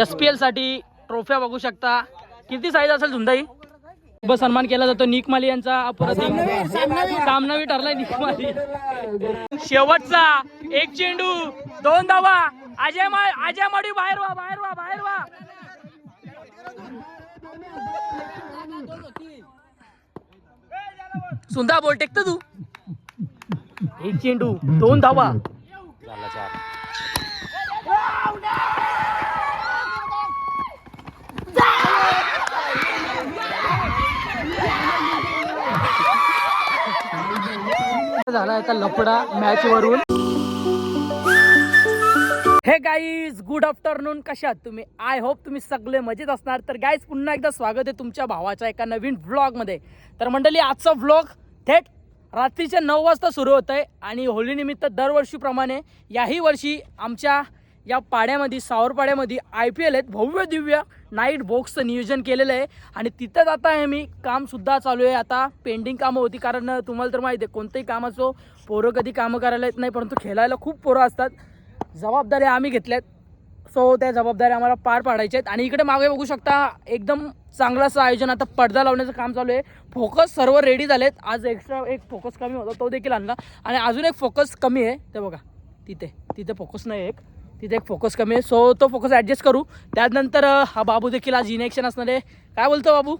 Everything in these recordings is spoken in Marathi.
SPL साठी ट्रॉफ्या बघू शकता. किती साईज असेल झुंदाई. खूप सन्मान केला जातो निक माली यांचा. सामनावी ठरलाय निक माली. शेवटचा एक चेंडू 2 धावा. अजय माडी बाहेर वा. सुंदा बोल टेकत तू. एक चेंडू 2 धावा. झाला आता लफडा मॅच वरून. हे गाईज गुड आफ्टरनून. कशा आहात तुम्ही. आय होप तुम्ही सगळे मजेत असणार. तर गाईज पुन्हा एकदा स्वागत आहे तुमच्या भावाच्या एका नवीन व्लॉग मध्ये. तर मंडळी आजचा व्लॉग थेट रात्रीच्या 9 वाजता सुरू होत आहे आणि होळीनिमित्त दरवर्षीप्रमाणे याही वर्षी आमच्या या पाड्यामध्ये सावरपाड्यामध्ये IPL आहेत. भव्य दिव्य नाईट बॉक्सचं नियोजन केलेलं आहे आणि तिथं जाता आहे मी. कामसुद्धा चालू आहे. आता पेंडिंग कामं होती कारण तुम्हाला तर माहिती आहे कोणतंही काम असो पोरं कधी कामं करायला येत नाही, परंतु खेळायला खूप पोरं असतात. जबाबदाऱ्या आम्ही घेतल्यात. सो त्या जबाबदाऱ्या आम्हाला पार पाडायच्या आहेत. आणि इकडे मागे बघू शकता एकदम चांगलंसं आयोजन. आता पडदा लावण्याचं काम चालू आहे. फोकस सर्व रेडी झालेत. आज एक्स्ट्रा एक फोकस कमी होता तो देखील आणला आणि अजून एक फोकस कमी आहे ते बघा तिथे फोकस नाही तिथे एक फोकस कमी आहे. सो तो फोकस ॲडजस्ट करू. त्यानंतर हा बाबू देखील आज इनेक्शन असणार आहे. काय बोलतो बाबू,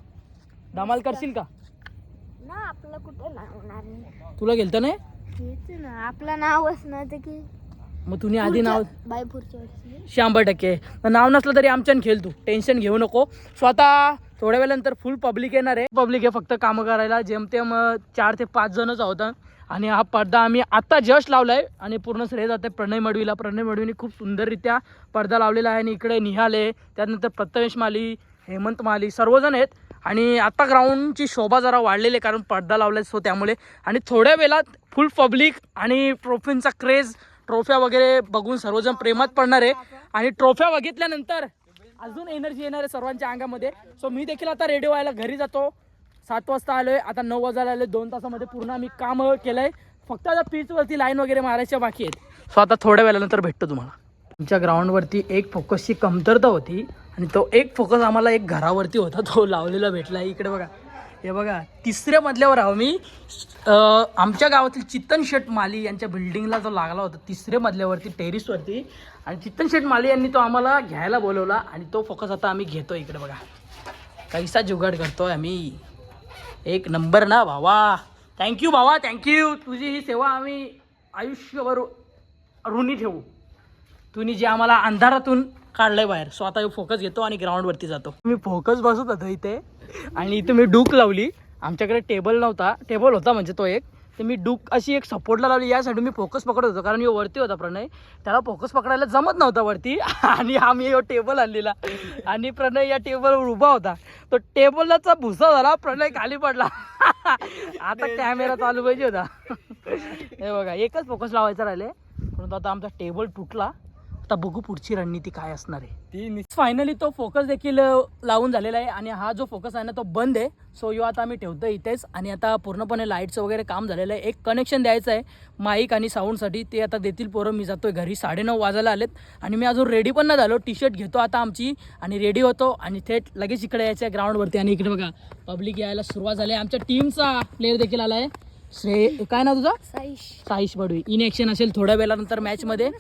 धमाल करशील का ना. आपलं कुठे होणार नाही. तुला गेलतं नाही ना आपलं नावच नव्हतं की. मग तुम्ही आधी नाव बायपूरच्या वर्षी 100% नाव नसलं तरी आमच्यान खेळ. तू टेन्शन घेऊ नको. स्वतः थोड्या वेळानंतर फुल पब्लिक येणार आहे. पब्लिक आहे फक्त कामं करायला. जेमतेम 4 ते 5 जणच आहोत. आणि हा पडदा आम्ही आत्ता जस्ट लावला आहे आणि पूर्ण श्रेय जाते प्रणय मडवीने खूप सुंदररित्या पडदा लावलेला आहे. आणि इकडे निहाले, त्यानंतर प्रथमेश माली, हेमंत माली सर्वजण आहेत. आणि आता ग्राउंडची शोभा जरा वाढलेली आहे कारण पडदा लावला सो त्यामुळे. आणि थोड्या वेळात फुल पब्लिक आणि ट्रॉफींचा क्रेज, ट्रॉफ्या वगैरे बघून सर्वजण प्रेमात पडणार आहे. आणि ट्रॉफ्या बघितल्यानंतर अजून एनर्जी येणार आहे सर्वांच्या अंगामध्ये. सो मी देखील आता रेडी व्हायला घरी जातो. 7 वाजता आलोय, आता 9 वाजायला आलोय. 2 तासामध्ये पूर्ण आम्ही काम केलंय. फक्त आता पिचवरती लाईन वगैरे मारायच्या बाकी आहेत. सो आता थोड्या वेळानंतर भेटतो तुम्हाला. तुमच्या ग्राउंडवरती एक फोकसची कमतरता होती आणि तो एक फोकस आम्हाला एक घरावरती होता, तो लावलेला भेटला. इकडे बघा, हे बघा 3ऱ्या मजल्यावर आहो मी. आमच्या गावातील चित्तन शेठ माली यांच्या बिल्डिंगला जो लागला होता 3ऱ्या मजल्यावरती टेरिसवरती. आणि चित्तन शेठ माली यांनी तो आम्हाला घ्यायला बोलवला आणि तो फोकस आता आम्ही घेतो. इकडे बघा कैसा जुगाड करतोय आम्ही. एक नंबर ना भावा. थँक्यू भावा, थँक्यू. तुझी ही सेवा आम्ही आयुष्यभर ऋणी ठेवू. तुम्ही जे आम्हाला अंधारातून काढलंय बाहेर. सो आता फोकस घेतो आणि ग्राउंडवरती जातो. मी फोकस बसत होतो इथे आणि इथे मी डूक लावली. आमच्याकडे टेबल होता म्हणजे तो एक. तर मी डूक अशी एक सपोर्टला लावली. यासाठी मी फोकस पकडत होतो कारण वरती होता प्रणय, त्याला फोकस पकडायला जमत नव्हता वरती. आणि आम्ही टेबल आणलेला आणि प्रणय या टेबलवर उभा होता. तो टेबलचा भुसा झाला, प्रणय खाली पडला. आता कॅमेरा चालू पाहिजे होता. हे बघा एकच फोकस लावायचा राहिले परंतु आता आमचा टेबल तुटला. आता बघू पुढची रणनीती काय असणार आहे ती. फायनली तो फोकस देखील लावून झालेला आहे आणि हा जो फोकस आहे ना तो बंद आहे. सो यो आता आम्ही ठेवतो इथेच. आणि आता पूर्णपणे लाईटचं वगैरे काम झालेलं आहे. एक कनेक्शन द्यायचं आहे माईक आणि साऊंडसाठी, ते आता देतील पोरं. मी जातोय घरी, 9:30 वाजायला आलेत आणि मी अजून रेडी पण नाही झालो. टी-शर्ट घेतो आता आमची आणि रेडी होतो आणि थेट लगेच इकडे यायचं आहे ग्राउंडवरती. आणि इकडे बघा पब्लिक यायला सुरुवात झाली. आमच्या टीमचा प्लेअर देखील आला आहे. काय ना तुझा? साहिश बडवी. इन ॲक्शन असेल थोड्या वेळानंतर मॅचमध्ये.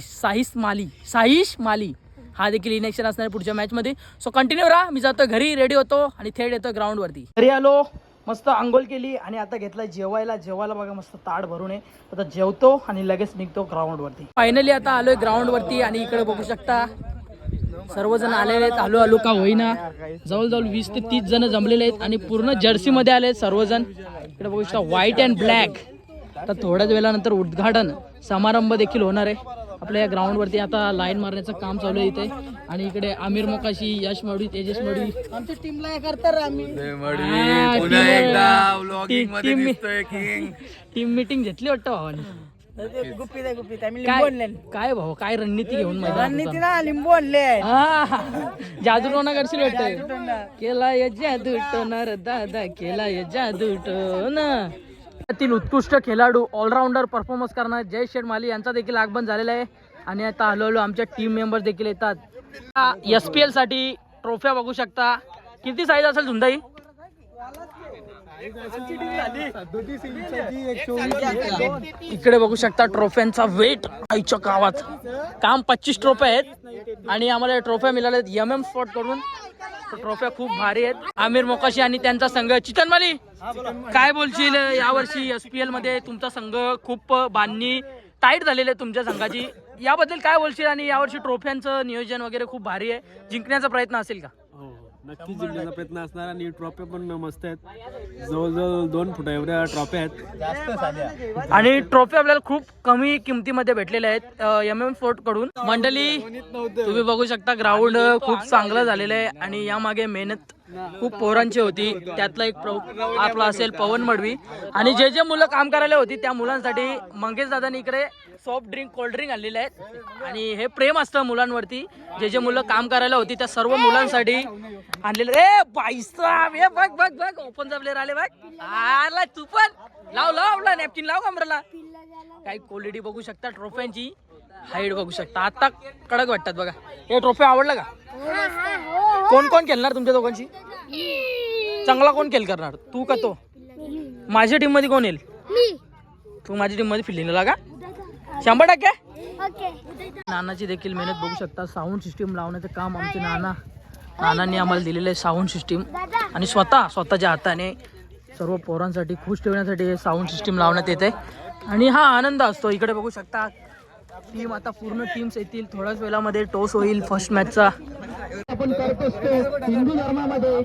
साहिश माली हा देखील इनेक्शन असणार पुढच्या मॅचमध्ये. सो कंटिन्यू राहा. मी जातो घरी, रेडी होतो आणि थेट येतो ग्राउंडवरती. घरी आलो, मस्त आंघोळ केली आणि आता घेतला जेवायला बघा मस्त ताट भरून आहे. आता जेवतो आणि लगेच निघतो ग्राउंडवरती. फायनली आता आलोय ग्राउंडवरती आणि इकडे बघू शकता सर्वजण आलेले आहेत. आलो का होईना जवळजवळ 20 ते 30 जण जमलेले आहेत आणि पूर्ण जर्सीमध्ये आले आहेत सर्वजण. इकडे बघू शकता व्हाईट अँड ब्लॅक. आता थोड्याच वेळानंतर उद्घाटन समारंभ देखील होणार आहे आपल्या या ग्राउंडवरती. आता लाईन मारण्याचं काम चालू आहे इथे. आणि इकडे आमिर मोकाशी, यश मडवी, तेजस मडवी आमच्या टीमला करतात. टीम मीटिंग घेतली वाटतं भावाने. काय भाऊ काय रणनीती घेऊन लिंबू आणले जादू टोना करशील वाटतं. केला या जादू टोना दादा, केला या जादू टोना. तील उत्कृष्ट खेळाडू ऑलराऊंडर परफॉर्मन्स करणार जय शेठ माली यांचा देखील आगमन झालेला आहे. आणि आता हळूहळू आमच्या टीम मेंबर्स देखील येतात. SPL साठी ट्रॉफ्या बघू शकता. किती साईज असेल झुंदाई? इकडे बघू शकता ट्रॉफ्यांचा वेट आईच्या गावात. काम 25 ट्रॉफ्या आहेत आणि आम्हाला ट्रॉफ्या मिळाल्यात MM स्पॉट कडून. ट्रॉफ्या खूप भारी आहेत. आमिर मोकाशी आणि त्यांचा संघ. चितनमाली काय बोलशील यावर्षी SPL मध्ये तुमचा संघ खूप बांधणी टाईट झालेली आहे तुमच्या संघाची, याबद्दल काय बोलशील? आणि यावर्षी ट्रॉफ्यांचं नियोजन वगैरे खूप भारी आहे, जिंकण्याचा प्रयत्न असेल का? नक्कीच जिंकण्याचा प्रयत्न असणार आणि ट्रॉफ्या पण मस्त आहेत. जवळजवळ 2 फुटा एवढ्या ट्रॉफ्या आहेत आणि ट्रॉफी आपल्याला खूप कमी किमतीमध्ये भेटलेल्या आहेत MM स्पोर्ट कडून. मंडळी तुम्ही बघू शकता ग्राउंड खूप चांगलं झालेलं आहे आणि यामागे मेहनत खूप पोरांची होती. त्यातला एक आपला असेल पवन मडवी आणि जे मुलं काम करायला होती त्या मुलांसाठी मंगेश दादांनी इकडे सॉफ्ट ड्रिंक कोल्ड ड्रिंक आणलेले आहेत आणि हे प्रेम असतं मुलांवरती. जे मुलं काम करायला होती त्या सर्व मुलांसाठी आणलेलं. ए बाईसाब हे बघ बघ बघ ओपनचा प्लेअर आले बघ. आला तू पण लाव नॅपकिन लाव कमरेला. काही क्वालिटी बघू शकता ट्रॉफ्यांची, हाईट बघू शकता. आता कडक वाटतात बघा. हे ट्रॉफी आवडला का? कोण कोण खेळणार तुमच्या दोघांची? चांगला कोण खेळ करणार, तू का तो? माझ्या टीम मध्ये कोण येईल? तू माझ्या टीम मध्ये फिल्डिंगला का? 100%. नानाची देखील मेहनत बघू शकता. साऊंड सिस्टीम लावण्याचं काम आमचे नानांनी आम्हाला दिलेलं आहे. साऊंड सिस्टीम आणि स्वतःच्या हाताने सर्व पोरांसाठी खुश ठेवण्यासाठी हे साऊंड सिस्टीम लावण्यात येते आणि हा आनंद असतो. इकडे बघू शकता टीम, आता पूर्ण टीम्स येतील. थोड्याच वेळामध्ये टॉस होईल फर्स्ट मॅचचा. आपण करत असतो हिंदू धर्मामध्ये,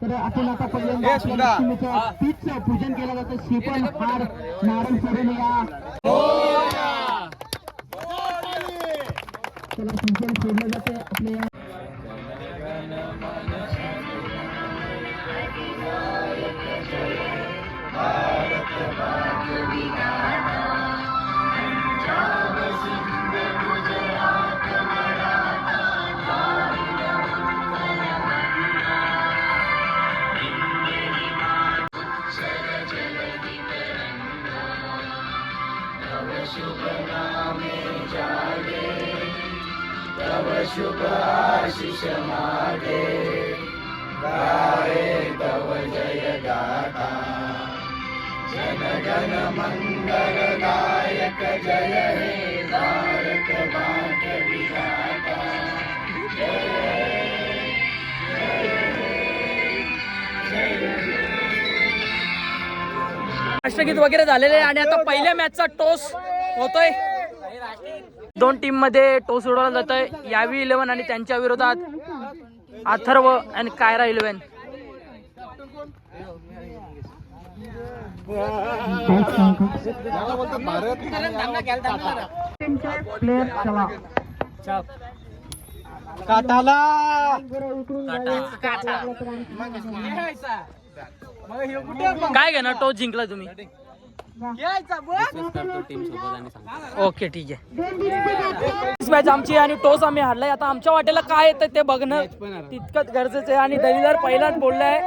तर आपण आता पहिल्यांदा पीठचं पूजन केलं जातं. श्रीफळ, हार, नारळ फोडून या. त्याला पूजन सोडलं जाते आपल्या. शुभ आशीष मागे गाये तव जय गाथा. जनगण मंगलदायक जय हे भारत भाग्य विधाता. राष्ट्रगीत वगैरे झालेले आणि आता पहिल्या मॅचचा टॉस होतोय. 2 टीम मध्ये टॉस उडवला जातोय. यावी 11 आणि त्यांच्या विरोधात अथर्व आणि कायरा 11. काय घेणार टॉस जिंकला तुम्ही? ओके ठीक आहे. मॅच आमची आणि टॉस आम्ही हारलाय. आता आमच्या वाटेला काय येतं ते बघणं तितकंच गरजेचं आहे आणि दलिदार पहिलाच बोललाय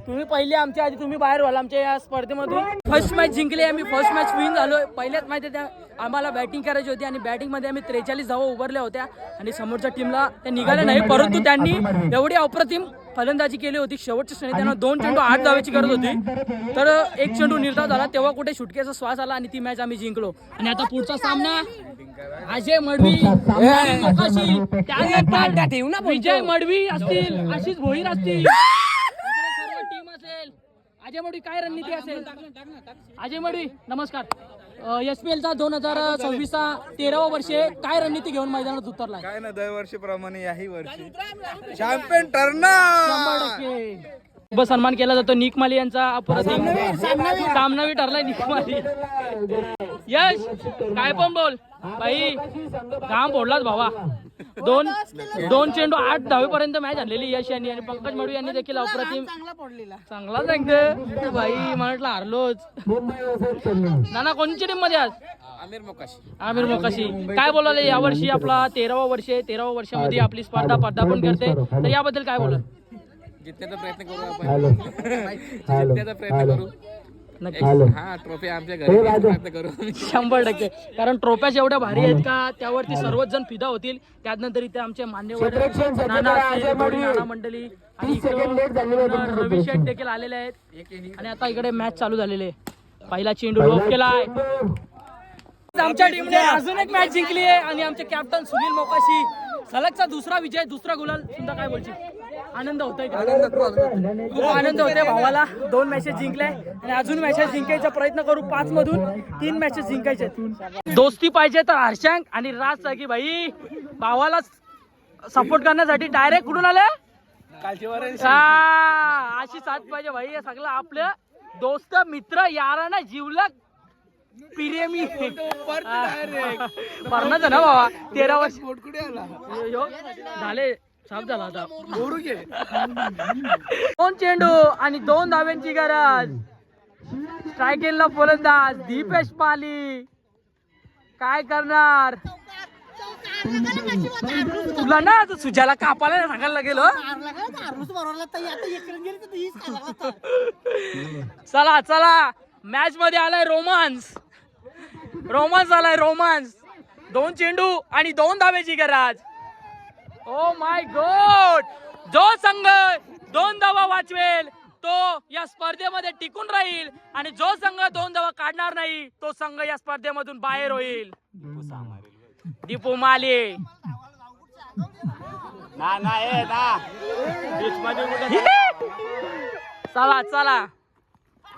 तुम्ही पहिली आमच्या आधी तुम्ही बाहेर व्हाल आमच्या या स्पर्धेमधून. फर्स्ट मॅच जिंकली आम्ही, फर्स्ट मॅच विन झालोय. पहिल्याच मॅच आम्हाला बॅटिंग करायची होती आणि बॅटिंग मध्ये आम्ही 43 धावा उभारल्या होत्या आणि समोरच्या टीमला त्या निघाल्या नाही, परंतु त्यांनी एवढी अप्रतिम फलंदाजी केली होती. शेवटच्या क्षणी त्यांना 2 चेंडू 8 धावाची गरज होती, तर 1 चेंडू निर्धाव झाला. तेव्हा कुठे सुटकेचा श्वास आला आणि ती मॅच आम्ही जिंकलो. आणि आता पुढचा सामना अजय मडवी, विजय मडवी असतील, आशिष भोईर असतील, सर्व टीम असेल. अजय मडवी काय रणनीती असेल? अजय मडवी नमस्कार. SPL चा 2026चा 13वा वर्ष काय रणनीती घेऊन मैदानात उतरलाय? काय ना दरवर्षीप्रमाणे याही वर्षी चॅम्पियन ठरणार. बस सन्मान केला जातो. निक माली यांचा अप्रतिम सामनावी ठरलाय. निक माली यश काय पण बोल भाई, घाम फोडलाच भावा. 2 चेंडू 8 धावेपर्यंत मॅच झालेली यश यांनी आणि पंकज मडवी यांनी देखील अप्रतिम चांगला सांगते भाई. म्हटलं हारलोच. नाना कोणच्या टीम मध्ये आज? आमिर मोकाशी. काय बोलाले यावर्षी आपला 13वा वर्ष आहे, 13व्या वर्षामध्ये आपली स्पर्धा पदार्पण करते, तर याबद्दल काय बोला? जितण्याचा प्रयत्न करू आपण. जितण्याचा प्रयत्न करू. नक्की हा ट्रॉफी आमच्या घरी प्रयत्न करू 100%. कारण ट्रोफ्या जेवढ्या भारी आहेत का त्यावरती सर्वच जण फिदा होतील. त्यानंतर इथे आमचे मान्यवर नाना असतील, दोन्ही नाना मंडळी आणि इकडं रवी शेठ देखील आलेले आहेत. आणि आता इकडे मॅच चालू झालेली आहे. पहिला चेंडू लॉक केलाय. आमच्या टीमने अजून एक मॅच जिंकली आहे आणि आमचे कॅप्टन सुनील मोकाशी सलगचा दुसरा विजय, दुसरा गुलाल. सुद्धा काय बोलची आनंद होतोय का? खूप आनंद होतोय भावाला. 2 मॅचेस जिंकले आणि अजून मॅचेस जिंकायचा प्रयत्न करू. 5 मधून 3 मॅचेस जिंकायचे. दोस्ती पाहिजे तर हर्षांक आणि राज सागी भाई भावाला सपोर्ट करण्यासाठी डायरेक्ट कुठून आले? अशी साथ पाहिजे भाई. हे सगळं आपलं दोस्त मित्र याराना जीवलग प्रेमी मरणाचं ना बाबा. 13 वर्ष झाले, साफ झाला आता. 2 चेंडू आणि 2 धाव्यांची गरज. स्ट्रायकिंगला फलंदाज दीपेश पाली. काय करणार तुला ना सुजाला कापाला सांगायला लागेल. चला चला मॅच मध्ये आलाय रोमांस. रोमांस आलाय रोमांस. 2 चेंडू आणि 2 धावेची गरज. Oh my God. जो संघ 2 धावा वाचवेल तो या स्पर्धेमध्ये टिकून राहील आणि जो संघ 2 धावा काढणार नाही तो संघ या स्पर्धेमधून बाहेर होईल. दीपू माले चला चला.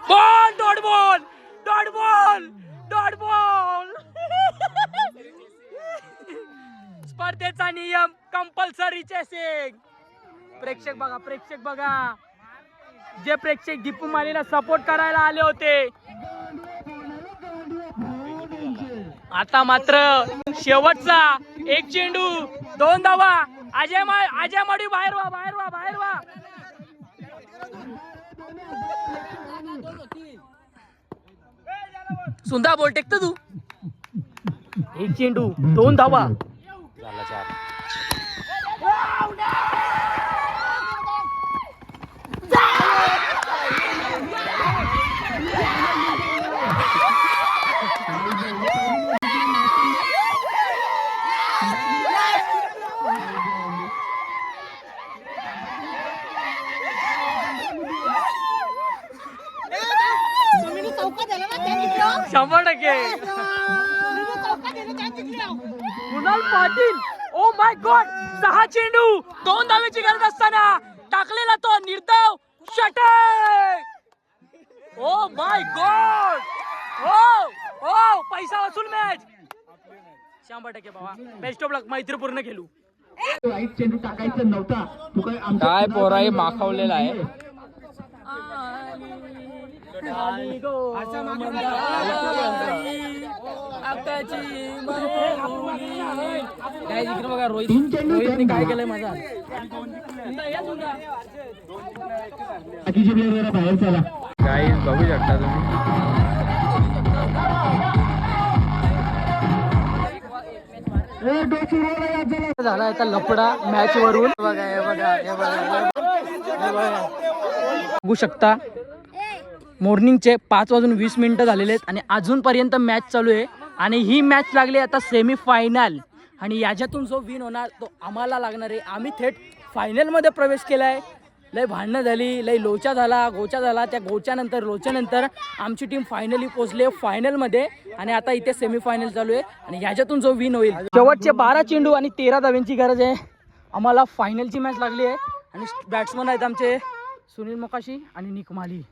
Ball dot ball dot ball dot ball. स्पर्धेचा नियम कंपल्सरी चेसिंग. प्रेक्षक बघा, प्रेक्षक बघा. जे प्रेक्षक दीपू मालीला सपोर्ट करायला आले होते आता मात्र शेवटचा 1 चेंडू 2 धावा. अजय माडी बाहेर व्हा, बाहेर व्हा, बाहेर व्हा. सुंदर बोल टेकतो तू. 1 चेंडू 2 धावा. शंभर टक्के Kunal Patil. Oh my God. 6 चेंडू 2 धावेची गरज असताना टाकलेला तो निर्धाव षटक. Oh my God. हो पैसा वसूल मॅच 100% बाबा. बेस्ट ऑफ लक. मैत्रीपूर्ण खेळू. वाईट चेंडू टाकायचं नव्हता. तू काय पोराई माखवलेला आहे. बघा रोहितने काय केलंय माझा. बाहेर चला. काही बघू शकता तुम्ही. झाला आता लफडा मॅच वरून. बघा हे बघा हे बघा बघू शकता. मॉर्निंगचे 5:20 झालेले आहेत आणि अजूनपर्यंत मॅच चालू आहे. आणि ही मॅच लागली आता सेमी फायनल आणि याच्यातून जो विन होणार तो आम्हाला लागणार आहे. आम्ही थेट फायनलमध्ये प्रवेश केला आहे. लय भांडणं झाली, लय लोचा झाला, गोचा झाला. त्या गोच्यानंतर लोच्यानंतर आमची टीम फायनली पोहोचली आहे फायनलमध्ये आणि आता इथे सेमीफायनल चालू आहे आणि ह्याच्यातून जो विन होईल. शेवटचे 12 चेंडू आणि 13 धाव्यांची गरज आहे. आम्हाला फायनलची मॅच लागली आहे आणि बॅट्समन आहेत आमचे सुनील मोकाशी आणि निक माली.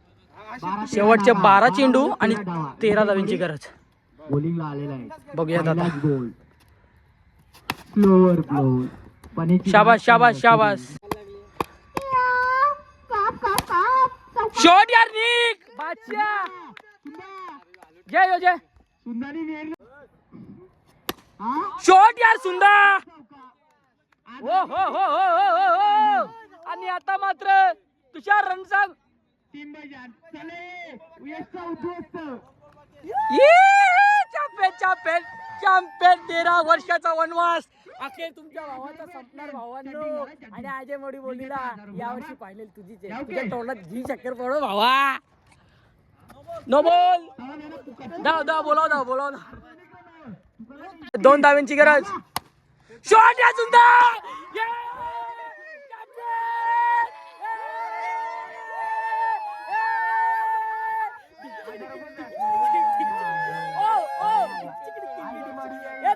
शेवटचे 12 चेंडू आणि 13 धाव्यांची गरज. बॉलिंगला आलेला आहे. बघूयात आता. Slower ball. शाबास शाबास शाबास. शॉट यार निक बादशाह. जय हो जय. शॉट यार सुंदर. हो हो हो हो हो हो. आणि आता मात्र तुषार रणसंग. चॅम्पियन चॅम्पियन 13 वर्षाचा वनवास अखेर तुमच्या भावाचा संपणार भावांनो. आणि अजय मोडी बोलीला यावर्षी फायनल तुझीच आहे. तुझ्या तोंडात घी चक्कर पडो भावा. No ball. धाव बोलाव. 2 धावांची गरज. शॉट या सुंदर.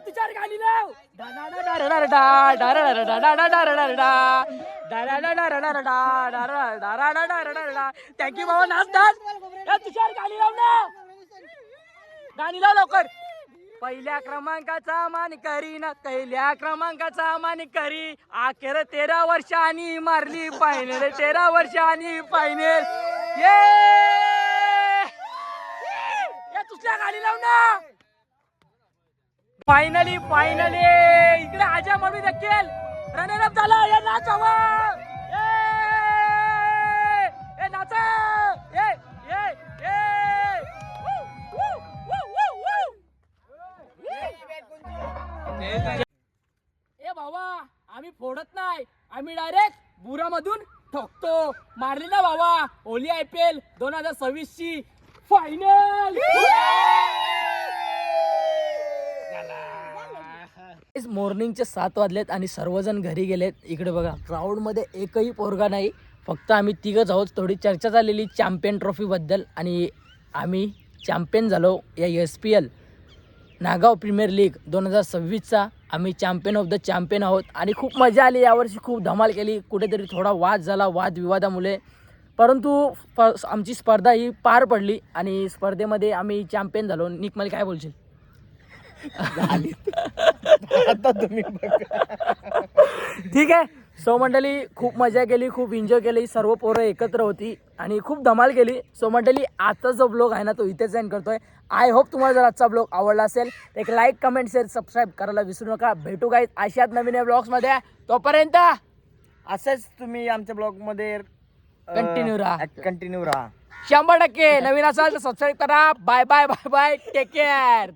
तुषार गाणी लाव. थँक्यू बाबा. नाच. तुषार गाणी लाव ना. गाणी लाव लवकर. पहिल्या क्रमांकाचा मान करी अखेर 13 वर्षांनी मारली फायनल. 13 वर्षांनी फायनल. ये तुझ्या गाडी लाव ना. फायनली इकडे आजा मडू देखील रनर अप झाला. या नाचावा. ए नाचा. ए भावा आम्ही फोडत नाही. आम्ही डायरेक्ट बुरामधून ठोकतो. मारली ना भावा ओली IPL 2026 ची फायनल. मॉर्निंगचे 7 वाजलेत आणि सर्वजण घरी गेलेत. इकडे बघा क्राऊड मध्ये एकही पोरगा नाही. फक्त आम्ही तिघच आहोत. थोडी चर्चा झालेली चॅम्पियन ट्रॉफी बद्दल आणि आम्ही चॅम्पियन झालो या SPL नागाव प्रीमियर लीग 2026चा. आम्ही चॅम्पियन ऑफ द चॅम्पियन आहोत आणि खूप मजा आली. यावर्षी खूप धमाल केली. कुठेतरी थोडा वाद झाला वादविवादामुळे, परंतु आमची स्पर्धा ही पार पडली आणि स्पर्धेमध्ये आम्ही चॅम्पियन झालो. निक मला काय बोलशील? ठीक आहे. सो मंडळी खूप मजा केली, खूप एन्जॉय केली. सर्व पोरं एकत्र होती आणि खूप धमाल केली. सो मंडळी आजचा जो ब्लॉग आहे ना तो इथेच एंड करतोय. आय होप तुम्हाला जर आजचा ब्लॉग आवडला असेल तर एक लाईक कमेंट शेअर सबस्क्राईब करायला विसरू नका. भेटू गाईज अशाच नवीन ब्लॉग्समध्ये. तोपर्यंत असंच तुम्ही आमच्या ब्लॉग मध्ये कंटिन्यू राहा. 100% नवीन असाल तर सबस्क्राईब करा. Bye take care.